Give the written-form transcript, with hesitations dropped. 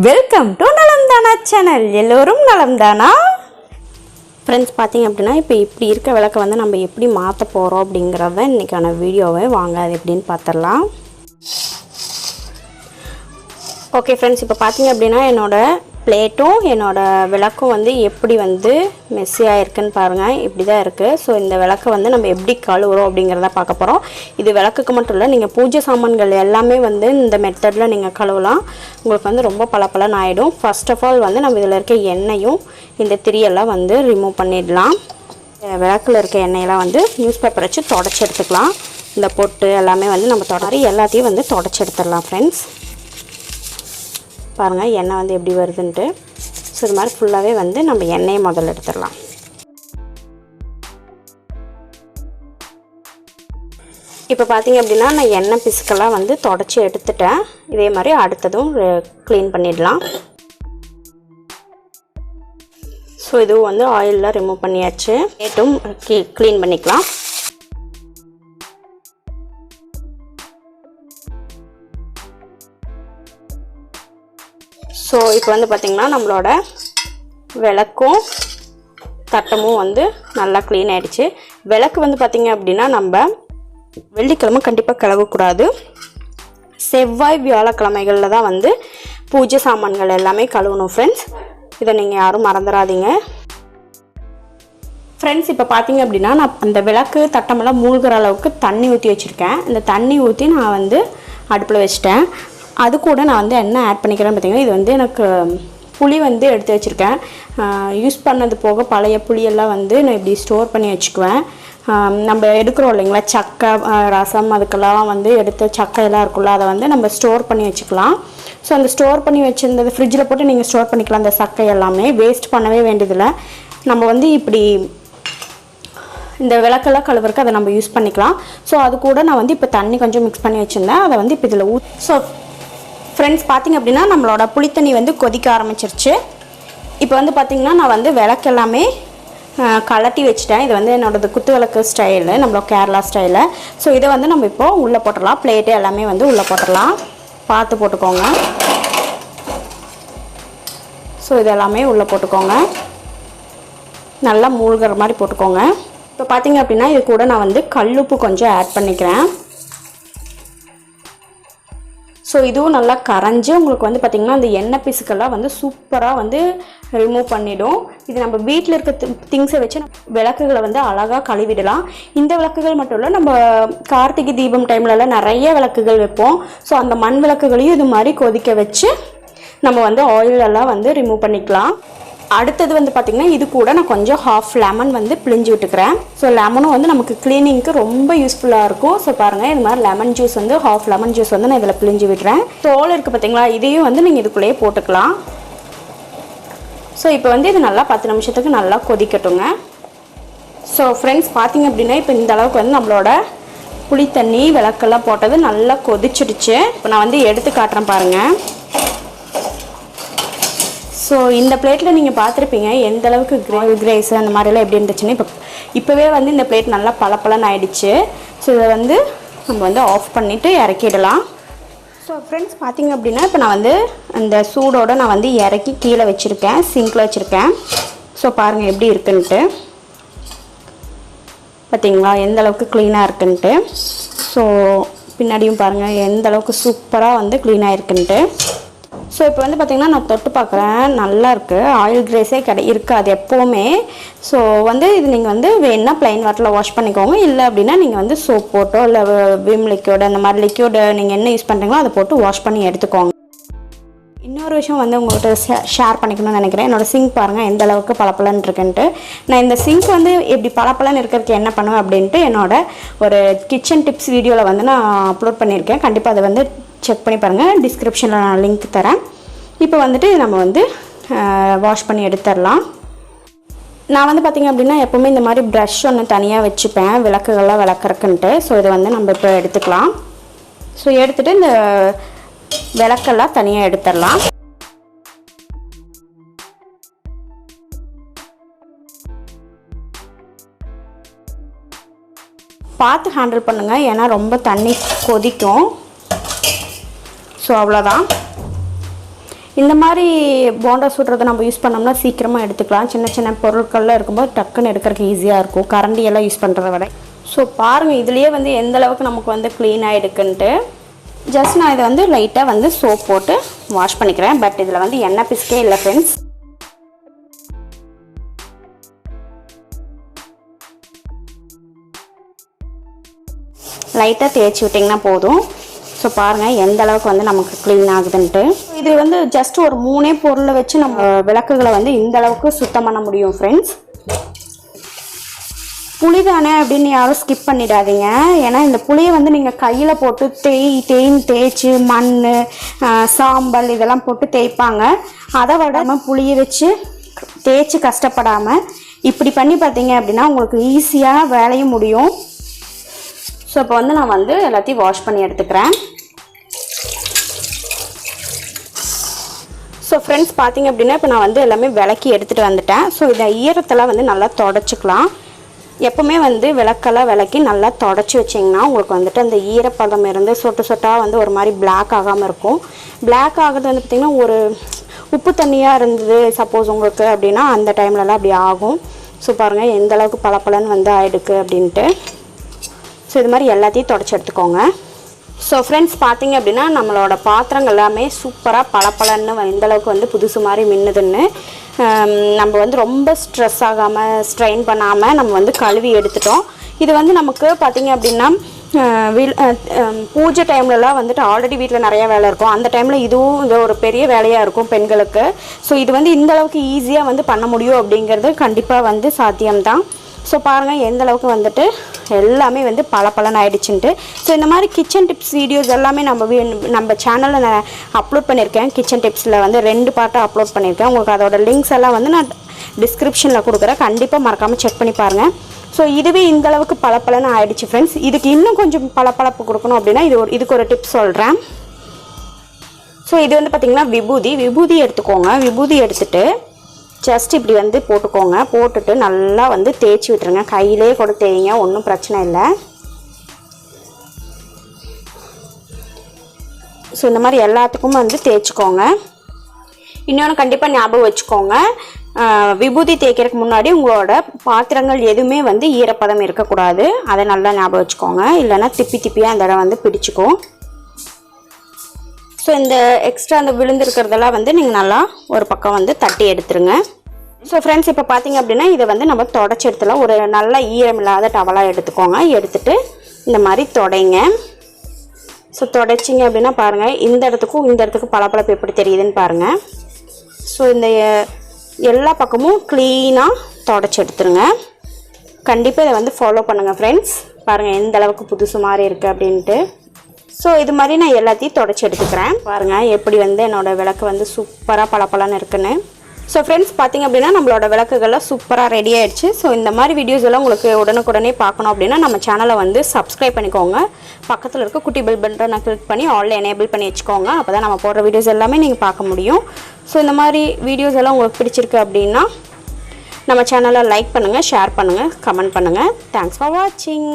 Welcome to நலம்தானா channel. எல்லோரும் நலம்தானா friends? பார்த்தீங்க அப்படின்னா இப்போ இப்படி இருக்க விளக்கை வந்து நம்ம எப்படி மாற்ற போகிறோம் அப்படிங்கிறத இன்றைக்கான வீடியோவை வாங்க அது எப்படின்னு பார்த்துடலாம். ஓகே ஃப்ரெண்ட்ஸ், இப்போ பார்த்தீங்க அப்படின்னா என்னோடய பிளேட்டும் என்னோடய விளக்கும் வந்து எப்படி வந்து மெஸ்ஸியாக இருக்குதுன்னு பாருங்கள். இப்படி தான் இருக்குது. ஸோ இந்த விளக்கை வந்து நம்ம எப்படி கழுவுறோம் அப்படிங்கிறத பார்க்க போகிறோம். இது விளக்குக்கு மட்டும் இல்லை, நீங்கள் பூஜை சாமான்கள் எல்லாமே வந்து இந்த மெத்தடில் நீங்கள் கழுவலாம். உங்களுக்கு வந்து ரொம்ப பளபளன்னு ஆகிடும். ஃபர்ஸ்ட் ஆஃப் ஆல் வந்து நம்ம இதில் இருக்க எண்ணெயும் இந்த திரியெல்லாம் வந்து ரிமூவ் பண்ணிடலாம். விளக்கில் இருக்க எண்ணெயெல்லாம் வந்து நியூஸ் பேப்பர் வச்சு தொடச்சி எடுத்துக்கலாம். இந்த பொட்டு எல்லாமே வந்து நம்ம தொடரி எல்லாத்தையும் வந்து தொடச்சி எடுத்துடலாம் ஃப்ரெண்ட்ஸ். பாருங்கள் எண்ணெய் வந்து எப்படி வருதுன்ட்டு. ஸோ இது மாதிரி ஃபுல்லாகவே வந்து நம்ம எண்ணெயை முதல்ல எடுத்துடலாம். இப்போ பார்த்தீங்க அப்படின்னா நான் எண்ணெய் பிசுக்கெல்லாம் வந்து தொடச்சி எடுத்துட்டேன். இதே மாதிரி அடுத்ததும் க்ளீன் பண்ணிடலாம். ஸோ இதுவும் வந்து ஆயிலில் ரிமூவ் பண்ணியாச்சு. ஏட்டும் க்ளீன் பண்ணிக்கலாம். ஸோ இப்போ வந்து பார்த்திங்கன்னா நம்மளோட விளக்கும் தட்டமும் வந்து நல்லா க்ளீன் ஆகிடுச்சு. விளக்கு வந்து பார்த்திங்க அப்படின்னா நம்ம வெள்ளிக்கிழமை கண்டிப்பாக கழுவக்கூடாது. செவ்வாய் வியாழக்கிழமைகளில் தான் வந்து பூஜை சாமான்கள் எல்லாமே கழுவணும் ஃப்ரெண்ட்ஸ். இதை நீங்கள் யாரும் மறந்துடாதீங்க ஃப்ரெண்ட்ஸ். இப்போ பார்த்தீங்க அப்படின்னா நான் அந்த விளக்கு தட்டமெல்லாம் மூழ்கிற அளவுக்கு தண்ணி ஊற்றி வச்சுருக்கேன். இந்த தண்ணி ஊற்றி நான் வந்து அடுப்பில் வச்சுட்டேன். அது கூட நான் வந்து என்ன ஆட் பண்ணிக்கிறேன்னு பார்த்தீங்கன்னா, இது வந்து எனக்கு புளி வந்து எடுத்து வச்சுருக்கேன். யூஸ் பண்ணது போக பழைய புளியெல்லாம் வந்து நான் இப்படி ஸ்டோர் பண்ணி வச்சுக்குவேன். நம்ம எடுக்கிறோம் இல்லைங்களா சக்கை ரசம், அதுக்கெல்லாம் வந்து எடுத்த சக்கையெல்லாம் இருக்குல்ல, அதை வந்து நம்ம ஸ்டோர் பண்ணி வச்சுக்கலாம். ஸோ அந்த ஸ்டோர் பண்ணி வச்சுருந்தது ஃப்ரிட்ஜில் போட்டு நீங்கள் ஸ்டோர் பண்ணிக்கலாம். அந்த சக்கை எல்லாமே வேஸ்ட் பண்ணவே வேண்டியதில்லை. நம்ம வந்து இப்படி இந்த விளக்கெல்லாம் கழுவுறதுக்கு அதை நம்ம யூஸ் பண்ணிக்கலாம். ஸோ அது கூட நான் வந்து இப்போ தண்ணி கொஞ்சம் மிக்ஸ் பண்ணி வச்சுருந்தேன். அதை வந்து இப்போ இதில் ஸோ ஃப்ரெண்ட்ஸ் பார்த்திங்க அப்படின்னா நம்மளோட புளித்தண்ணி வந்து கொதிக்க ஆரம்பிச்சிருச்சு. இப்போ வந்து பார்த்திங்கன்னா நான் வந்து விளக்கு எல்லாமே கலட்டி வச்சுட்டேன். இது வந்து என்னோடது குத்து விளக்கு ஸ்டைலு, நம்மளோட கேரளா ஸ்டைலு. ஸோ இதை வந்து நம்ம இப்போது உள்ளே போட்டுடலாம். பிளேட்டு எல்லாமே வந்து உள்ளே போட்டுடலாம். பார்த்து போட்டுக்கோங்க. ஸோ இது எல்லாமே உள்ளே போட்டுக்கோங்க. நல்லா மூழ்கிற மாதிரி போட்டுக்கோங்க. இப்போ பார்த்திங்க அப்படின்னா இது கூட நான் வந்து கல்லுப்பு கொஞ்சம் ஆட் பண்ணிக்கிறேன். ஸோ இதுவும் நல்லா கரைஞ்சி உங்களுக்கு வந்து பார்த்திங்கன்னா அந்த எண்ணெய் பிசுக்கெல்லாம் வந்து சூப்பராக வந்து ரிமூவ் பண்ணிவிடும். இது நம்ம வீட்டில் இருக்க திங்ஸை வச்சு விளக்குகளை வந்து அழகாக கழுவிடலாம். இந்த விளக்குகள் மட்டும் இல்லை, நம்ம கார்த்திகை தீபம் டைம்லலாம் நிறைய விளக்குகள் வைப்போம். ஸோ அந்த மண் விளக்குகளையும் இது மாதிரி கொதிக்க வச்சு நம்ம வந்து ஆயிலெல்லாம் வந்து ரிமூவ் பண்ணிக்கலாம். அடுத்தது வந்து பார்த்திங்கன்னா இது கூட நான் கொஞ்சம் ஹாஃப் லெமன் வந்து பிழிஞ்சு விட்டுக்கிறேன். ஸோ லெமனும் வந்து நமக்கு க்ளீனிங்க்கு ரொம்ப யூஸ்ஃபுல்லாக இருக்கும். ஸோ பாருங்கள் இது மாதிரி லெமன் ஜூஸ் வந்து ஹாஃப் லெமன் ஜூஸ் வந்து நான் இதில் பிழிஞ்சு விட்டுறேன். தோல் இருக்குது பார்த்திங்களா, இதையும் வந்து நீங்கள் இதுக்குள்ளேயே போட்டுக்கலாம். ஸோ இப்போ வந்து இது நல்லா 10 நிமிஷத்துக்கு நல்லா கொதிக்கட்டுங்க. ஸோ ஃப்ரெண்ட்ஸ் பார்த்திங்க அப்படின்னா இப்போ இந்த அளவுக்கு வந்து நம்மளோட புளித்தண்ணி விளக்கெல்லாம் போட்டது நல்லா கொதிச்சிடுச்சு. இப்போ நான் வந்து எடுத்து காட்டுறேன் பாருங்கள். ஸோ இந்த பிளேட்டில் நீங்கள் பார்த்துருப்பீங்க எந்த அளவுக்கு கிரேஸ் அந்த மாதிரிலாம் எப்படி இருந்துச்சுன்னு. இப்போவே வந்து இந்த பிளேட் நல்லா பளபளன்னு ஆகிடுச்சு. ஸோ இதை வந்து நம்ம வந்து ஆஃப் பண்ணிவிட்டு இறக்கிடலாம். ஸோ ஃப்ரெண்ட்ஸ் பார்த்திங்க அப்படின்னா இப்போ நான் வந்து அந்த சூடோடு நான் வந்து இறக்கி கீழே வச்சுருக்கேன், சிங்கில் வச்சுருக்கேன். ஸோ பாருங்கள் எப்படி இருக்குன்ட்டு, பார்த்திங்களா எந்த அளவுக்கு க்ளீனாக இருக்குன்ட்டு. ஸோ பின்னாடியும் பாருங்கள் எந்த அளவுக்கு சூப்பராக வந்து க்ளீனாக இருக்குன்ட்டு. ஸோ இப்போ வந்து பார்த்திங்கன்னா நான் தொட்டு பார்க்குறேன், நல்லா இருக்குது. ஆயில் கிரேஸே இருக்காது எப்போவுமே. ஸோ வந்து இது நீங்கள் வந்து வேணுன்னா ப்ளைன் வாட்டரில் வாஷ் பண்ணிக்கோங்க. இல்லை அப்படின்னா நீங்கள் வந்து சோப் போட்டோ இல்லை விம் லிக்யூடு அந்த மாதிரி லிக்யூடு நீங்கள் என்ன யூஸ் பண்ணுறீங்களோ அதை போட்டு வாஷ் பண்ணி எடுத்துக்கோங்க. இன்னொரு விஷயம் வந்து உங்கள்கிட்ட ஷேர் பண்ணிக்கணும்னு நினைக்கிறேன். என்னோடய சிங்க் பாருங்கள் எந்த அளவுக்கு பளபளன்னு இருக்குன்ட்டு. நான் இந்த சிங்க் வந்து எப்படி பளபளன்னு இருக்கிறதுக்கு என்ன பண்ணுவேன் அப்படின்ட்டு என்னோட ஒரு கிச்சன் டிப்ஸ் வீடியோவில் வந்து நான் அப்லோட் பண்ணியிருக்கேன். கண்டிப்பாக அதை வந்து செக் பண்ணி பாருங்கள். டிஸ்கிரிப்ஷனில் நான் லிங்க் தரேன். இப்போ வந்துட்டு நம்ம வந்து வாஷ் பண்ணி எடுத்துடலாம். நான் வந்து பார்த்திங்க அப்படின்னா எப்போவுமே இந்த மாதிரி ப்ரஷ் ஒன்று தனியாக வச்சுப்பேன் விளக்குகள்லாம் விளக்குறக்குன்ட்டு. ஸோ இதை வந்து நம்ம இப்போ எடுத்துக்கலாம். ஸோ எடுத்துகிட்டு இந்த விளக்கெல்லாம் தனியாக எடுத்துடலாம். பார்த்து ஹேண்டில் பண்ணுங்கள், ஏன்னா ரொம்ப தண்ணி கொதிக்கும். ஸோ அவ்வளோதான். இந்த மாதிரி போண்டா சுடுறதை நம்ம யூஸ் பண்ணோம்னா சீக்கிரமாக எடுத்துக்கலாம். சின்ன சின்ன பொருட்கள்லாம் இருக்கும்போது டக்குன்னு எடுக்கிறதுக்கு ஈஸியாக இருக்கும் கரண்டி எல்லாம் யூஸ் பண்ணுறத விட. ஸோ பாருங்கள் இதுலேயே வந்து எந்த அளவுக்கு நமக்கு வந்து க்ளீனாக எடுக்குன்ட்டு. ஜஸ்ட் நான் இதை வந்து லைட்டாக வந்து சோப் போட்டு வாஷ் பண்ணிக்கிறேன். பட் இதில் வந்து எண்ணெய் பிசுக்கே இல்லை ஃப்ரெண்ட்ஸ். லைட்டாக தேய்ச்சி விட்டிங்கன்னா போதும். ஸோ பாருங்கள் எந்த அளவுக்கு வந்து நமக்கு க்ளீன் ஆகுதுன்ட்டு. இது வந்து ஜஸ்ட் ஒரு 3 பொருளை வச்சு நம்ம விளக்குகளை வந்து இந்த அளவுக்கு சுத்தம் பண்ண முடியும் ஃப்ரெண்ட்ஸ். புளி தானே அப்படின்னு யாரும் ஸ்கிப் பண்ணிடாதீங்க. ஏன்னா இந்த புளியை வந்து நீங்கள் கையில் போட்டு தேய்ச்சி மண் சாம்பல் இதெல்லாம் போட்டு தேய்ப்பாங்க. அதை விட நம்ம புளியை வச்சு தேய்ச்சி கஷ்டப்படாமல் இப்படி பண்ணி பார்த்தீங்க அப்படின்னா உங்களுக்கு ஈஸியாக வேலையும் முடியும். ஸோ இப்போ வந்து நான் வந்து எல்லாத்தையும் வாஷ் பண்ணி எடுத்துக்கிறேன். ஸோ ஃப்ரெண்ட்ஸ் பார்த்தீங்க அப்படின்னா இப்போ நான் வந்து எல்லாமே விளக்கி எடுத்துகிட்டு வந்துட்டேன். ஸோ இதை ஈரத்தெல்லாம் வந்து நல்லா தொடச்சிக்கலாம். எப்போவுமே வந்து விளக்கெல்லாம் விளக்கி நல்லா தொடச்சி வச்சிங்கன்னா உங்களுக்கு வந்துட்டு அந்த ஈரப்பதம் இருந்து சொட்டு சொட்டாக வந்து ஒரு மாதிரி பிளாக் ஆகாமல் இருக்கும். பிளாக் ஆகுது வந்து பார்த்திங்கன்னா ஒரு உப்பு தண்ணியாக இருந்தது சப்போஸ் உங்களுக்கு அப்படின்னா அந்த டைம்லலாம் அப்படி ஆகும். ஸோ பாருங்கள் எந்த அளவுக்கு பளபளன்னு வந்து ஆகிடுக்கு அப்படின்ட்டு. ஸோ இது மாதிரி எல்லாத்தையும் தொடச்சி எடுத்துக்கோங்க. ஸோ ஃப்ரெண்ட்ஸ் பார்த்தீங்க அப்படின்னா நம்மளோட பாத்திரங்கள் எல்லாமே சூப்பராக பளபளன்னு இந்தளவுக்கு வந்து புதுசு மாதிரி மின்னுதுன்னு நம்ம வந்து ரொம்ப ஸ்ட்ரெஸ் ஆகாமல் ஸ்ட்ரெயின் பண்ணாமல் நம்ம வந்து கழுவி எடுத்துட்டோம். இது வந்து நமக்கு பார்த்திங்க அப்படின்னா பூஜை டைம்லலாம் வந்துட்டு ஆல்ரெடி வீட்டில் நிறையா வேலை இருக்கும். அந்த டைமில் இதுவும் இது ஒரு பெரிய வேலையாக இருக்கும் பெண்களுக்கு. ஸோ இது வந்து இந்தளவுக்கு ஈஸியாக வந்து பண்ண முடியும் அப்படிங்கிறது கண்டிப்பாக வந்து சாத்தியம்தான். ஸோ பாருங்கள் எந்த அளவுக்கு வந்துட்டு எல்லாமே வந்து பளபளன்னு ஆகிடுச்சுன்ட்டு. ஸோ இந்த மாதிரி கிச்சன் டிப்ஸ் வீடியோஸ் எல்லாமே நம்ம சேனலில் நான் அப்லோட் பண்ணியிருக்கேன். கிச்சன் டிப்ஸில் வந்து 2 பார்ட்டாக அப்லோட் பண்ணியிருக்கேன். உங்களுக்கு அதோட லிங்க்ஸ் எல்லாம் வந்து நான் டிஸ்கிரிப்ஷனில் கொடுக்குறேன். கண்டிப்பாக மறக்காமல் செக் பண்ணி பாருங்கள். ஸோ இதுவே இந்தளவுக்கு பளபளன்னு ஆகிடுச்சு ஃப்ரெண்ட்ஸ். இதுக்கு இன்னும் கொஞ்சம் பளபளப்பு கொடுக்கணும் அப்படின்னா இதுக்கு ஒரு டிப்ஸ் சொல்கிறேன். ஸோ இது வந்து பார்த்திங்கன்னா விபூதி எடுத்துக்கோங்க. விபூதி எடுத்துகிட்டு ஜஸ்ட் இப்படி வந்து போட்டுக்கோங்க. போட்டுட்டு நல்லா வந்து தேய்ச்சி விட்டுருங்க. கையிலே கூட தேய்ங்க, ஒன்றும் பிரச்சனை இல்லை. ஸோ இந்த மாதிரி எல்லாத்துக்கும் வந்து தேய்ச்சிக்கோங்க. இன்னொன்று கண்டிப்பாக ஞாபகம் வச்சுக்கோங்க, விபூதி தேய்க்கிறதுக்கு முன்னாடி உங்களோட பாத்திரங்கள் எதுவுமே வந்து ஈரப்பதம் இருக்கக்கூடாது. அதை நல்லா ஞாபகம் வச்சுக்கோங்க. இல்லைன்னா திப்பியாக அந்த இடம் வந்து பிடிச்சிக்கும். ஸோ இந்த எக்ஸ்ட்ரா அந்த விழுந்துருக்கிறதெல்லாம் வந்து நீங்கள் நல்லா ஒரு பக்கம் வந்து தட்டி எடுத்துருங்க. ஸோ ஃப்ரெண்ட்ஸ் இப்போ பார்த்தீங்க அப்படின்னா இதை வந்து நம்ம தொடச்சி எடுத்துலாம். ஒரு நல்ல ஈரம் இல்லாத டவலாக எடுத்துக்கோங்க. எடுத்துகிட்டு இந்த மாதிரி தொடைங்க. ஸோ தொடச்சிங்க அப்படின்னா பாருங்கள் இந்த இடத்துக்கும் பளபளப்பு எப்படி தெரியுதுன்னு பாருங்கள். ஸோ இந்த எல்லா பக்கமும் க்ளீனாக தொடச்சி எடுத்துருங்க. கண்டிப்பாக இதை வந்து ஃபாலோ பண்ணுங்கள் ஃப்ரெண்ட்ஸ். பாருங்கள் எந்த அளவுக்கு புதுசு மாதிரி இருக்குது அப்படின்ட்டு. ஸோ இது மாதிரி நான் எல்லாத்தையும் தொடச்சி எடுத்துக்கிறேன். பாருங்கள் எப்படி வந்து என்னோடய விளக்கு வந்து சூப்பராக பளபளன்னு இருக்குன்னு. ஸோ ஃப்ரெண்ட்ஸ் பார்த்திங்க அப்படின்னா நம்மளோட விளக்குகள்லாம் சூப்பராக ரெடி ஆகிடுச்சு. ஸோ இந்த மாதிரி வீடியோஸ் எல்லாம் உங்களுக்கு உடனுக்குடனே பார்க்கணும் அப்படின்னா நம்ம சேனலை வந்து சப்ஸ்கிரைப் பண்ணிக்கோங்க. பக்கத்தில் இருக்க குட்டி பெல் பட்டனை கிளிக் பண்ணி ஆல்ல எனேபிள் பண்ணி வச்சுக்கோங்க. அப்போ தான் நம்ம போடுற வீடியோஸ் எல்லாமே நீங்கள் பார்க்க முடியும். ஸோ இந்த மாதிரி வீடியோஸ் எல்லாம் உங்களுக்கு பிடிச்சிருக்கு அப்படின்னா நம்ம சேனலை லைக் பண்ணுங்கள், ஷேர் பண்ணுங்கள், கமெண்ட் பண்ணுங்கள். தேங்க்ஸ் ஃபார் வாட்சிங்.